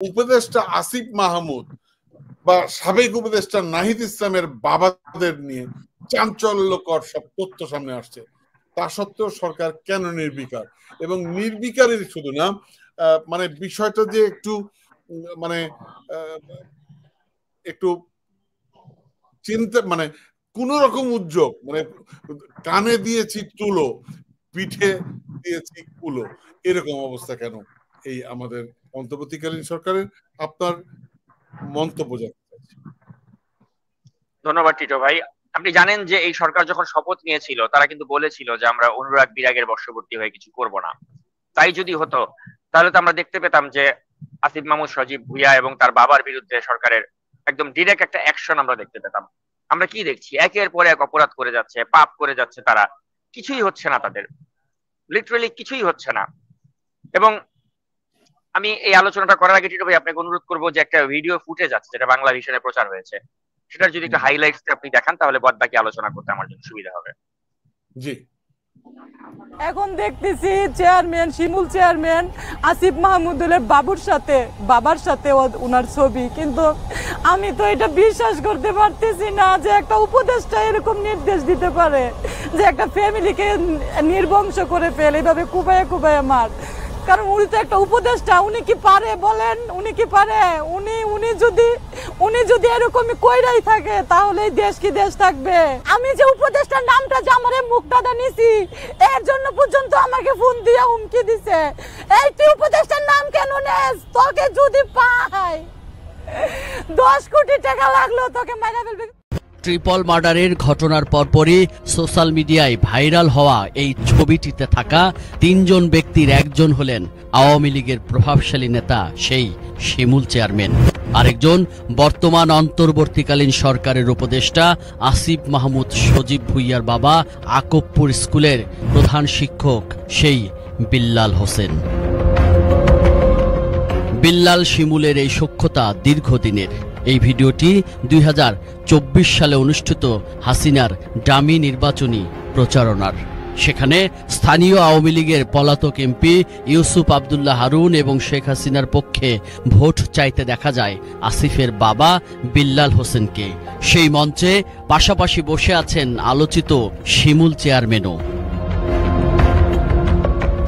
উপদেষ্টা আসিফ মাহমুদ বা সাবেক উপদেষ্টা নাহিদ ইসলামের বাবাদের নিয়ে চাঞ্চল্যকর সব তথ্য সামনে আসছে। তা সত্ত্বেও সরকার কেন নির্বিকার? এবং নির্বিকারের শুধু না, মানে বিষয়টা যে একটু মানে একটু চিন্তা, মানে কোন রকম উদ্যোগ, মানে কানে দিয়েছি তুলো, পিঠে দিয়েছি কুলো, এরকম অবস্থা কেন এই আমাদের অন্তর্বর্তীকালীন সরকারের? আপনার মন্তব্য জানতে চাচ্ছি। ধন্যবাদ টিটো ভাই। আপনি জানেন যে এই সরকার যখন শপথ নিয়েছিল তারা কিন্তু বলেছিল যে আমরা অনুরাগ বিরাগের বশবর্তী হয়ে কিছু করব না। তাই যদি হতো তাহলে তো আমরা দেখতে পেতাম যে আসিফ মাহমুদ সজীব ভুইয়া এবং তার বাবার বিরুদ্ধে সরকারের একদম ডিরেক্ট একটা অ্যাকশন আমরা দেখতে পেতাম। আমরা কি দেখছি, একের পর এক অপরাধ করে যাচ্ছে, পাপ করে যাচ্ছে তারা, কিছুই হচ্ছে না তাদের, লিটারালি কিছুই হচ্ছে না। এবং আমি এই আলোচনাটা করার আগে টিটো ভাই আপনাকে অনুরোধ করবো যে একটা ভিডিও ফুটেজ আছে যেটা বাংলা ভিশনে প্রচার হয়েছে, সেটার যদি একটু হাইলাইটস আপনি দেখান তাহলে বাদ বাকি আলোচনা করতে আমার জন্য সুবিধা হবে। জি। এখন দেখতেছি চেয়ারম্যান, শিমুল চেয়ারম্যান আসিফ মাহমুদুলের বাবার সাথে ওনার ছবি, কিন্তু আমি তো এটা বিশ্বাস করতে পারতেছি না যে একটা উপদেষ্টা এরকম নির্দেশ দিতে পারে যে একটা ফ্যামিলিকে নির্বংশ করে ফেলে এভাবে কুবাইয়া কুবাইয়া মার। কারণ উনি তো একটা উপদেষ্টা, উনি কি পারে বলেন? উনি কি পারে? উনি যদি এরকমই কইরাই থাকে তাহলে এই দেশ কি দেশ থাকবে? আমি যে উপদেষ্টার নামটা যে আমার মুখটা নিছি এর জন্য পর্যন্ত আমাকে ফোন দিয়ে হুমকি দিছে, এই তুই উপদেষ্টার নাম কেন নেস? তোকে যদি পায় 10 কোটি টাকা লাগলো তোকে মাইরা ফেলবে। ট্রিপল মার্ডারের ঘটনার পরপরই সোশ্যাল মিডিয়ায় ভাইরাল হওয়া এই ছবিটিতে থাকা 3 জন ব্যক্তির একজন হলেন আওয়ামী লীগের প্রভাবশালী নেতা সেই শিমুল চেয়ারম্যান, আরেকজন বর্তমান অন্তর্বর্তীকালীন সরকারের উপদেষ্টা আসিফ মাহমুদ সজীব ভুইয়ার বাবা আকবপুর স্কুলের প্রধান শিক্ষক সেই বিল্লাল হোসেন। বিল্লাল শিমুলের এই সখ্যতা দীর্ঘদিনের। এই ভিডিওটি 2024 সালে অনুষ্ঠিত হাসিনার ডামি নির্বাচনী প্রচারণার। সেখানে স্থানীয় আওয়ামী লীগের পলাতক এমপি ইউসুফ আব্দুল্লাহ হারুন এবং শেখ হাসিনার পক্ষে ভোট চাইতে দেখা যায় আসিফের বাবা বিল্লাল হোসেনকে। সেই মঞ্চে পাশাপাশি বসে আছেন আলোচিত শিমুল চেয়ারম্যানও।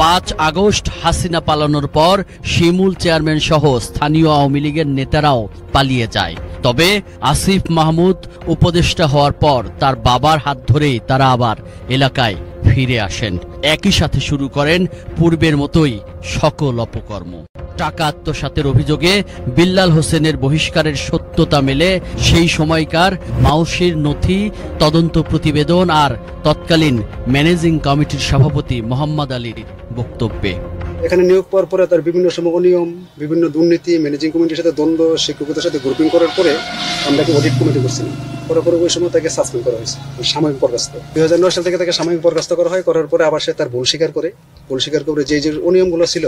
5 আগস্ট হাসিনা পালানোর পর শিমুল চেয়ারম্যান সহ স্থানীয় আওয়ামী লীগের নেতারাও পালিয়ে যায়। তবে আসিফ মাহমুদ উপদেষ্টা হওয়ার পর তার বাবার হাত ধরেই তারা আবার এলাকায় ফিরে আসেন। একই সাথে শুরু করেন পূর্বের মতোই সকল অপকর্ম। টাকা আত্মসাতের অভিযোগে বিল্লাল হোসেনের বহিষ্কারের সত্যতা মেলে সেই সময়কার মাউসির নথি, তদন্ত প্রতিবেদন আর তৎকালীন ম্যানেজিং কমিটির সভাপতি মোহাম্মদ আলীর বক্তব্যে। এখানে নিয়োগ পাওয়ার পরে তার বিভিন্ন সময় অনিয়ম, বিভিন্ন দুর্নীতি, ম্যানেজিং কমিটির সাথে দ্বন্দ্ব, শিক্ষকদের সাথে গ্রুপিং করার পরে আমরা অডিট কমিটি করছিলাম। করার পরে ওই সময় তাকে সাসপেন্ড করা হয়েছে, সাময়িক বরখাস্ত। 2009 সাল থেকে তাকে সাময়িক বরখাস্ত করা হয়। করার পরে আবার সে তার ভুল স্বীকার করে যে অনিয়মগুলো ছিল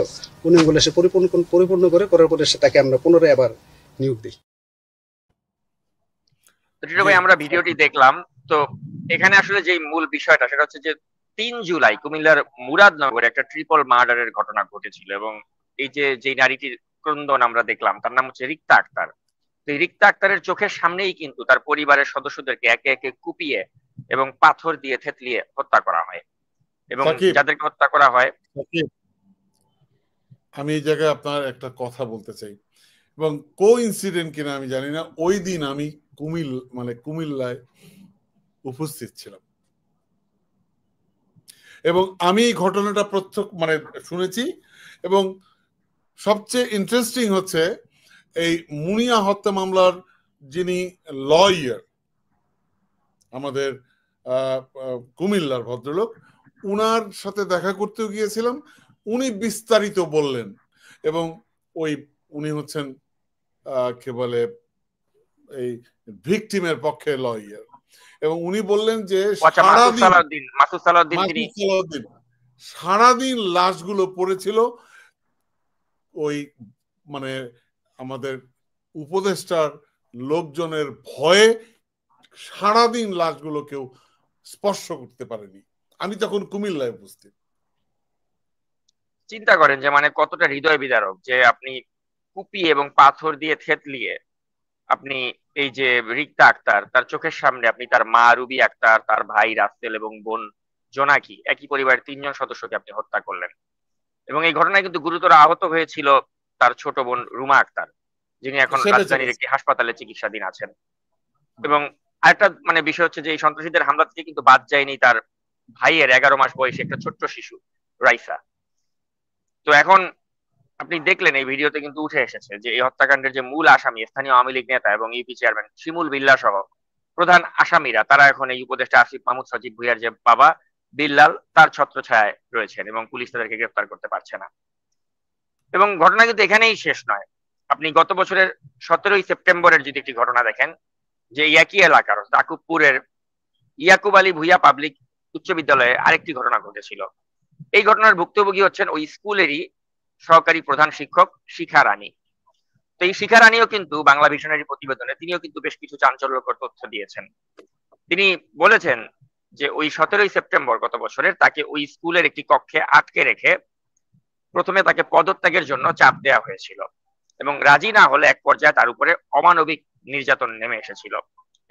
অনিয়মগুলো সে পরিপূর্ণ করে করার পরে তাকে আমরা পুনরায় আবার নিয়োগ দিই। ভাই আমরা ভিডিওটি দেখলাম, তো এখানে আসলে যে মূল বিষয়টা সেটা হচ্ছে যে 3 জুলাই কুমিল্লার মুরাদনগরে একটা ট্রিপল মার্ডারের ঘটনা ঘটেছিল এবং এই যে নারীটির ক্রন্দন আমরা দেখলাম তার নাম হচ্ছে রিক্তা আক্তার। এই রিক্তা আক্তারের চোখের সামনেই কিন্তু তার পরিবারের সদস্যদেরকে একে একে কুপিয়ে এবং পাথর দিয়ে থেতলিয়ে হত্যা করা হয় এবং যাদেরকে হত্যা করা হয়। আমি এই জায়গায় আপনার একটা কথা বলতে চাই এবং কোইন্সিডেন্ট কিনা আমি জানি না, ওই দিন আমি কুমিল্লায় উপস্থিত ছিলাম এবং আমি এই ঘটনাটা শুনেছি। এবং সবচেয়ে ইন্টারেস্টিং হচ্ছে এই মুনিয়া হত্যা মামলার যিনি লয়ার, আমাদের কুমিল্লার ভদ্রলোক, উনার সাথে দেখা করতেও গিয়েছিলাম। উনি বিস্তারিত বললেন এবং উনি হচ্ছেন কে বলে এই ভিকটিমের পক্ষে লয়ার, এবং উনি বললেন যে সারাদিন লাশগুলো পড়েছিল ওই আমাদের উপদেষ্টার লোকজনের ভয়ে, সারাদিন লাশগুলো কেউ স্পর্শ করতে পারেনি। আমি তখন কুমিল্লায় উপস্থিত। চিন্তা করেন যে কতটা হৃদয় বিদারক যে আপনি কুপিয়ে এবং পাথর দিয়ে থেতলিয়ে আপনি এই যে রিক্তা আক্তার, তার চোখের সামনে আপনি তার মা রুবি আক্তার, তার ভাই রাসেল এবং বোন জোনাকি, একই পরিবারের 3 জন সদস্যকে আপনি হত্যা করলেন। এবং এই ঘটনায় কিন্তু গুরুতর আহত হয়েছিল তার ছোট বোন রুমা আক্তার, যিনি এখন রাজধানীর একটি হাসপাতালে চিকিৎসাধীন আছেন। এবং আরেকটা মানে বিষয় হচ্ছে যে এই সন্ত্রাসীদের হামলা থেকে কিন্তু বাদ যায়নি তার ভাইয়ের 11 মাস বয়সী একটা ছোট্ট শিশু রাইসা। তো এখন আপনি দেখলেন এই ভিডিওতে কিন্তু উঠে এসেছে যে এই হত্যাকাণ্ডের যে মূল আসামি স্থানীয় আওয়ামী লীগ নেতা এবং ইউপি চেয়ারম্যান শিমুল বিল্লাহ সহ প্রধান আসামিরা, তারা এখন এই উপদেষ্টা আসিফ মাহমুদ সজীব ভুঁইয়ার যে বাবা বিল্লাল, তার ছত্রছায়ায় রয়েছেন এবং পুলিশ তাদেরকে গ্রেফতার করতে পারছে না। এবং ঘটনা কিন্তু এখানেই শেষ নয়। আপনি গত বছরের 17ই সেপ্টেম্বরের যদি একটি ঘটনা দেখেন, যে একই এলাকার দাকুবপুরের ইয়াকুব আলী ভুঁইয়া পাবলিক উচ্চ বিদ্যালয়ে আরেকটি ঘটনা ঘটেছিল। এই ঘটনার ভুক্তভোগী হচ্ছেন ওই স্কুলেরই সহকারী প্রধান শিক্ষক শিখা রানী। তো এই শিখা রানীও কিন্তু বাংলা ভিশনারি প্রতিবেদনে তিনিও কিন্তু বেশ কিছু চাঞ্চল্যকর তথ্য দিয়েছেন। তিনি বলেছেন যে ওই 17ই সেপ্টেম্বর গত বছরের তাকে ওই স্কুলের একটি কক্ষে আটকে রেখে প্রথমে তাকে পদত্যাগের জন্য চাপ দেওয়া হয়েছিল এবং রাজি না হলে এক পর্যায়ে তার উপরে অমানবিক নির্যাতন নেমে এসেছিল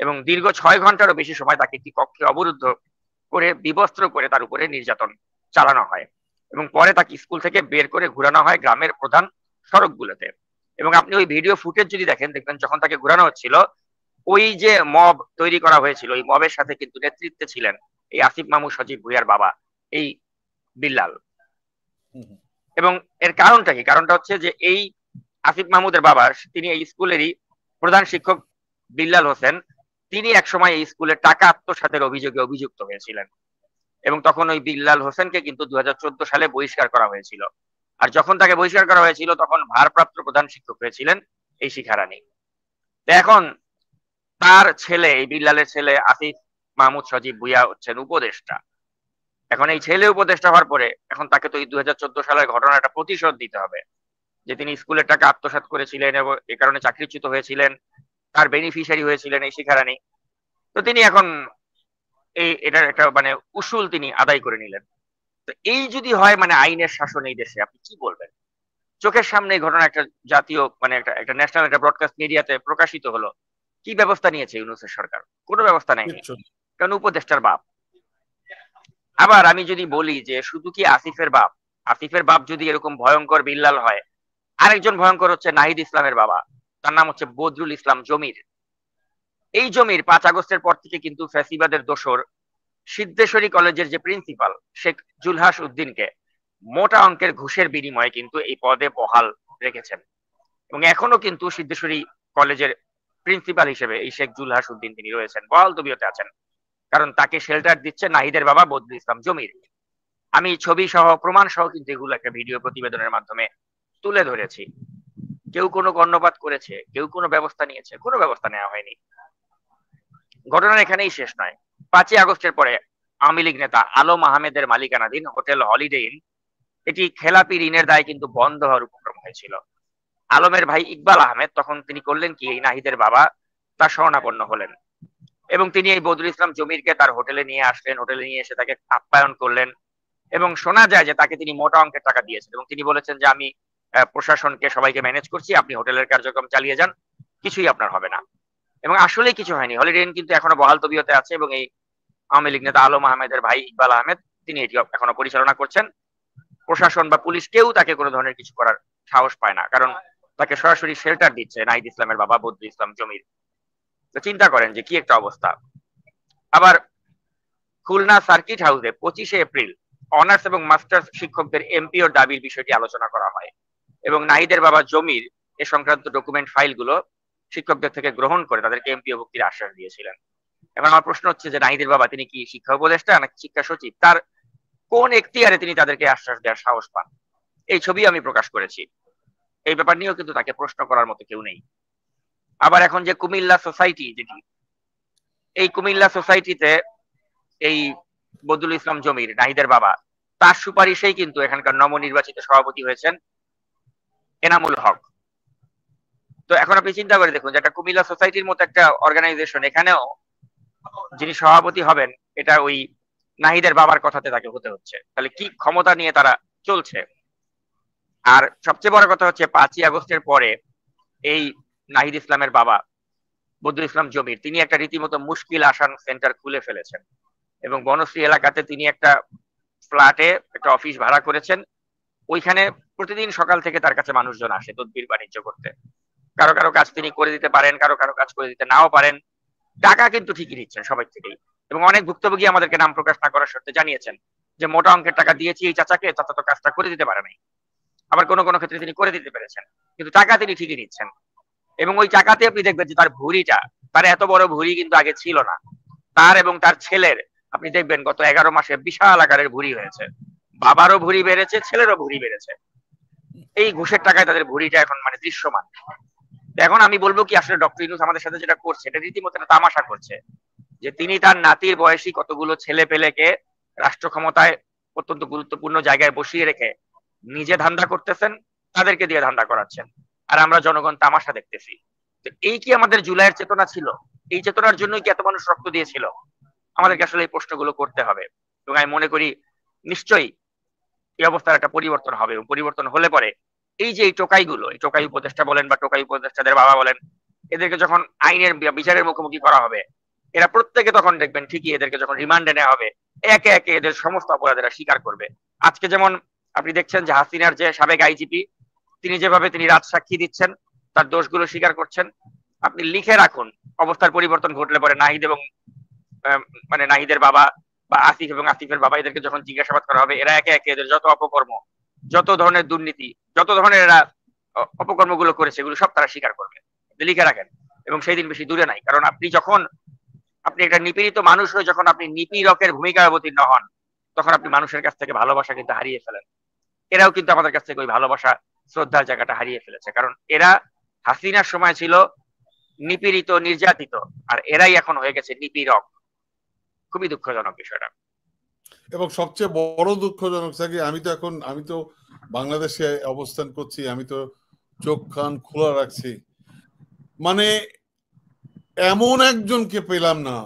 এবং দীর্ঘ 6 ঘন্টারও বেশি সময় তাকে একটি কক্ষে অবরুদ্ধ করে বিবস্ত্র করে তার উপরে নির্যাতন চালানো হয় এবং পরে তাকে স্কুল থেকে বের করে ঘুরানো হয় গ্রামের প্রধান সড়কগুলোতে। এবং আপনি ওই ভিডিও ফুটেজ যদি দেখেন, দেখবেন যখন তাকে ঘুরানো হচ্ছিল ওই যে মব তৈরি করা হয়েছিল, ওই মবের সাথে কিন্তু নেতৃত্বে ছিলেন এই আসিফ মাহমুদ সজীব ভুঁইয়ার বাবা এই বিল্লাল। এবং এর কারণটা কি? কারণটা হচ্ছে যে এই আসিফ মাহমুদের বাবা, তিনি এই স্কুলেরই প্রধান শিক্ষক বিল্লাল হোসেন, তিনি একসময় এই স্কুলের টাকা আত্মসাতের অভিযোগে অভিযুক্ত হয়েছিলেন এবং তখন ওই বিল্লাল হোসেনকে কিন্তু 2014 সালে বহিষ্কার করা হয়েছিল। আর যখন তাকে বহিষ্কার করা হয়েছিল তখন ভারপ্রাপ্ত প্রধান শিক্ষক হয়েছিলেন এই শিখা রানী। এখন তার ছেলে, এই বিল্লালের ছেলে আসিফ মাহমুদ সজীব ভুঁইয়া হচ্ছেন উপদেষ্টা। এখন এই ছেলে উপদেষ্টা হওয়ার পরে এখন তাকে তো এই 2014 সালের ঘটনাটা প্রতিশোধ দিতে হবে, যে তিনি স্কুলের টাকা আত্মসাৎ করেছিলেন এবং এ কারণে চাকরিচ্যুত হয়েছিলেন, তার বেনিফিশিয়ারি হয়েছিলেন এই শিখা রানী। তো তিনি এখন এটার একটা মানে উসুল তিনি আদায় করে নিলেন। তো এই যদি হয় মানে আইনের শাসন এই দেশে, আপনি কি বলবেন? চোখের সামনে এই ঘটনা একটা জাতীয় মানে একটা ন্যাশনাল একটা ব্রডকাস্ট মিডিয়াতে প্রকাশিত হলো, কি ব্যবস্থা নিয়েছে ইউনূসের সরকার? কোনো ব্যবস্থা নেয়নি, কারণ উপদেষ্টার বাপ। আবার আমি যদি বলি যে শুধু কি আসিফের বাপ যদি এরকম ভয়ঙ্কর বিল্লাল হয়, আরেকজন ভয়ঙ্কর হচ্ছে নাহিদ ইসলামের বাবা, তার নাম হচ্ছে বদরুল ইসলাম জমির। এই জমির 5 আগস্টের পর থেকে কিন্তু ফ্যাসিবাদের দোসর সিদ্ধেশ্বরী কলেজের যে প্রিন্সিপাল শেখ জুলহাস উদ্দিনকে মোটা অঙ্কের ঘুষের বিনিময়ে কিন্তু এই পদে বহাল রেখেছেন এবং এখনো কিন্তু সিদ্ধেশ্বরী কলেজের প্রিন্সিপাল হিসেবে এই শেখ জুলহাস উদ্দিন তিনি রয়েছেন, বহাল তবিয়তে আছেন, কারণ তাকে শেল্টার দিচ্ছে নাহিদের বাবা বদরুল ইসলাম জমির। আমি ছবি সহ প্রমাণ সহ কিন্তু এগুলো একটা ভিডিও প্রতিবেদনের মাধ্যমে তুলে ধরেছি। কেউ কোনো কর্ণপাত করেছে, কেউ কোনো ব্যবস্থা নিয়েছে? কোনো ব্যবস্থা নেওয়া হয়নি। ঘটনা এখানেই শেষ নয়। 5ই আগস্টের পরে আওয়ামী লীগ নেতা আলম আহমেদের মালিকানাধীন হোটেল হলিডে ইন, এটি খেলাপি ঋণের দায় কিন্তু বন্ধ হওয়ার উপক্রম হয়েছিল। আলমের ভাই ইকবাল আহমেদ তখন তিনি করলেন কি, এই নাহিদের বাবা তার শরণাপন্ন হলেন এবং তিনি এই বদরুল ইসলাম জমিরকে তার হোটেলে নিয়ে আসলেন, হোটেলে নিয়ে এসে তাকে আপ্যায়ন করলেন এবং শোনা যায় যে তাকে তিনি মোটা অঙ্কের টাকা দিয়েছেন এবং তিনি বলেছেন যে আমি প্রশাসনকে সবাইকে ম্যানেজ করছি, আপনি হোটেলের কার্যক্রম চালিয়ে যান, কিছুই আপনার হবে না। এবং আসলেই কিছু হয়নি। হলিডে ইন কিন্তু এখনো বহাল তবিয়তে আছে এবং এই আওয়ামী লীগ নেতা আলম আহমেদের ভাই ইকবাল আহমেদ তিনি এটি এখনো পরিচালনা করছেন। প্রশাসন বা পুলিশ কেউ তাকে কোনো ধরনের কিছু করার সাহস পায় না, কারণ তাকে সরাসরি শেল্টার দিচ্ছে নাহিদ ইসলামের বাবা বদরুল ইসলাম জমির। তো চিন্তা করেন যে কি একটা অবস্থা। আবার খুলনা সার্কিট হাউসে 25শে এপ্রিল অনার্স এবং মাস্টার্স শিক্ষকদের এমপিওর দাবির বিষয়টি আলোচনা করা হয় এবং নাহিদের বাবা জমির এ সংক্রান্ত ডকুমেন্ট ফাইলগুলো শিক্ষকদের থেকে গ্রহণ করে তাদেরকে এমপিও ভুক্তির আশ্বাস দিয়েছিলেন। এখন আমার প্রশ্ন হচ্ছে যে নাহিদের বাবা তিনি কি শিক্ষা উপদেষ্টা নাকি শিক্ষা সচিব? তার কোন এখতিয়ারে তিনি তাদেরকে আশ্বাস দেওয়ার সাহস পান? এই ছবি আমি প্রকাশ করেছি। এই ব্যাপার নিয়েও কিন্তু তাকে প্রশ্ন করার মতো কেউ নেই। আবার এখন যে কুমিল্লা সোসাইটি, যেটি এই কুমিল্লা সোসাইটিতে এই বদরুল ইসলাম জমির নাহিদের বাবা, তার সুপারিশেই কিন্তু এখানকার নবনির্বাচিত সভাপতি হয়েছেন এনামুল হক। তো এখন আপনি চিন্তা করে দেখুন যে একটা কুমিল্লা সোসাইটির মতো একটা অর্গানাইজেশন, এখানেও যিনি সভাপতি হবেন এটা ওই নাহিদের বাবার কথাতে তাকে হতে হচ্ছে। তাহলে কি ক্ষমতা নিয়ে তারা চলছে? আর সবচেয়ে বড় কথা হচ্ছে 5ই আগস্টের পরে এই নাহিদ ইসলামের বাবা বদরুল ইসলাম জমির তিনি একটা রীতিমতো মুশকিল আসান সেন্টার খুলে ফেলেছেন এবং বনশ্রী এলাকাতে তিনি একটা ফ্ল্যাটে একটা অফিস ভাড়া করেছেন। ওইখানে প্রতিদিন সকাল থেকে তার কাছে মানুষজন আসে তদবির বাণিজ্য করতে। কারো কারো কাজ তিনি করে দিতে পারেন, কারো কারো কাজ করে দিতে নাও পারেন। টাকা কিন্তু ঠিকই নিচ্ছেন সবাই থেকেই। এবং অনেক ভুক্তভোগী আমাদেরকে নাম প্রকাশ না করার শর্তে জানিয়েছেন যে মোটা অঙ্কের টাকা দিয়েছি এই চাচাকে, চাচা তো কাজটা করে দিতে পারে নাই। আবার কোনো কোনো ক্ষেত্রে তিনি করে দিতে পেরেছেন, কিন্তু টাকা তিনি ঠিকই নিচ্ছেন। এবং ওই টাকাতে আপনি দেখবেন যে তার ভুঁড়িটা, তার এত বড় ভুঁড়ি কিন্তু আগে ছিল না। তার এবং তার ছেলের আপনি দেখবেন গত 11 মাসে বিশাল আকারের ভুঁড়ি হয়েছে। বাবারও ভুঁড়ি বেড়েছে, ছেলেরও ভুঁড়ি বেড়েছে। এই ঘুষের টাকায় তাদের ভুঁড়িটা এখন মানে দৃশ্যমান। এখন আমি বলবো কি, আসলে ডক্টর ইউনূস আমাদের সাথে যেটা করছে এটা রীতিমতো একটা তামাশা করছে, যে তিনি তার নাতির বয়সী কতগুলো ছেলে পেলেকে রাষ্ট্র ক্ষমতায় অত্যন্ত গুরুত্বপূর্ণ জায়গায় বসিয়ে রেখে নিজে ধান্দা করতেছেন, তাদেরকে দিয়ে ধান্দা করাচ্ছেন, আর আমরা জনগণ তামাশা দেখতেছি। তো এই কি আমাদের জুলাইয়ের চেতনা ছিল? এই চেতনার জন্যই কি এত মানুষ রক্ত দিয়েছিল? আমাদেরকে আসলে এই প্রশ্নগুলো করতে হবে। এবং আমি মনে করি নিশ্চয়ই এই অবস্থার একটা পরিবর্তন হবে, এবং পরিবর্তন হলে পরে এই যে এই টোকাইগুলো, এই টোকাই উপদেষ্টা বলেন বা টোকাই উপদেষ্টাদের বাবা বলেন, এদেরকে যখন আইনের বিচারের মুখোমুখি করা হবে, এরা প্রত্যেকে তখন দেখবেন ঠিকই এদেরকে যখন রিমান্ডে নেওয়া হবে একে একে এদের সমস্ত অপরাধেরা স্বীকার করবে। আজকে যেমন আপনি দেখছেন যে হাসিনার যে সাবেক আইজিপি তিনি যেভাবে তিনি রাজ সাক্ষী দিচ্ছেন, তার দোষগুলো স্বীকার করছেন। আপনি লিখে রাখুন, অবস্থার পরিবর্তন ঘটলে পরে নাহিদ এবং মানে নাহিদের বাবা বা আসিফ এবং আসিফের বাবা এদেরকে যখন জিজ্ঞাসাবাদ করা হবে, এরা একে একে এদের যত অপকর্ম, যত ধরনের দুর্নীতি, যত ধরনের এরা অপকর্মগুলো করেছে এগুলো সব তারা স্বীকার করবে। লিখে রাখেন। এবং সেই দিন বেশি দূরে নাই, কারণ আপনি একটা নিপীড়িত মানুষ হয়ে যখন আপনি নিপীড়কের ভূমিকায় অবতীর্ণ হন, তখন আপনি মানুষের কাছ থেকে ভালোবাসা কিন্তু হারিয়ে ফেলেন। এরাও কিন্তু আমাদের কাছ থেকে ওই ভালোবাসা শ্রদ্ধার জায়গাটা হারিয়ে ফেলেছে, কারণ এরা হাসিনার সময় ছিল নিপীড়িত, নির্যাতিত, আর এরাই এখন হয়ে গেছে নিপীড়ক। খুবই দুঃখজনক বিষয়টা। এবং সবচেয়ে বড় দুঃখজনক থাকে, আমি তো বাংলাদেশে অবস্থান করছি, আমি তো চোখ কান খোলা রাখছি, মানে এমন একজনকে পেলাম না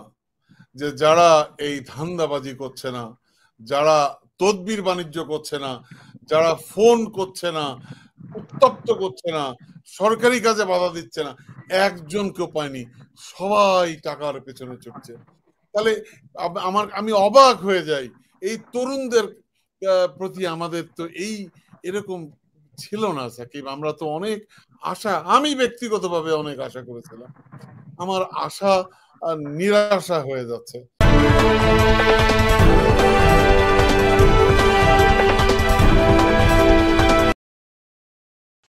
যে যারা এই ধান্দাবাজি করছে না, যারা তদবির বাণিজ্য করছে না, যারা ফোন করছে না, উত্তপ্ত করছে না, সরকারি কাজে বাধা দিচ্ছে না, একজনকেও পায়নি। সবাই টাকার পেছনে ছুটছে। তাহলে আমি অবাক হয়ে যাই, এই তরুণদের প্রতি আমাদের তো এরকম ছিল না সাকিব। আমরা তো অনেক আশা, আমি ব্যক্তিগতভাবে অনেক আশা করেছিলাম, আমার আশা নিরাশা হয়ে যাচ্ছে।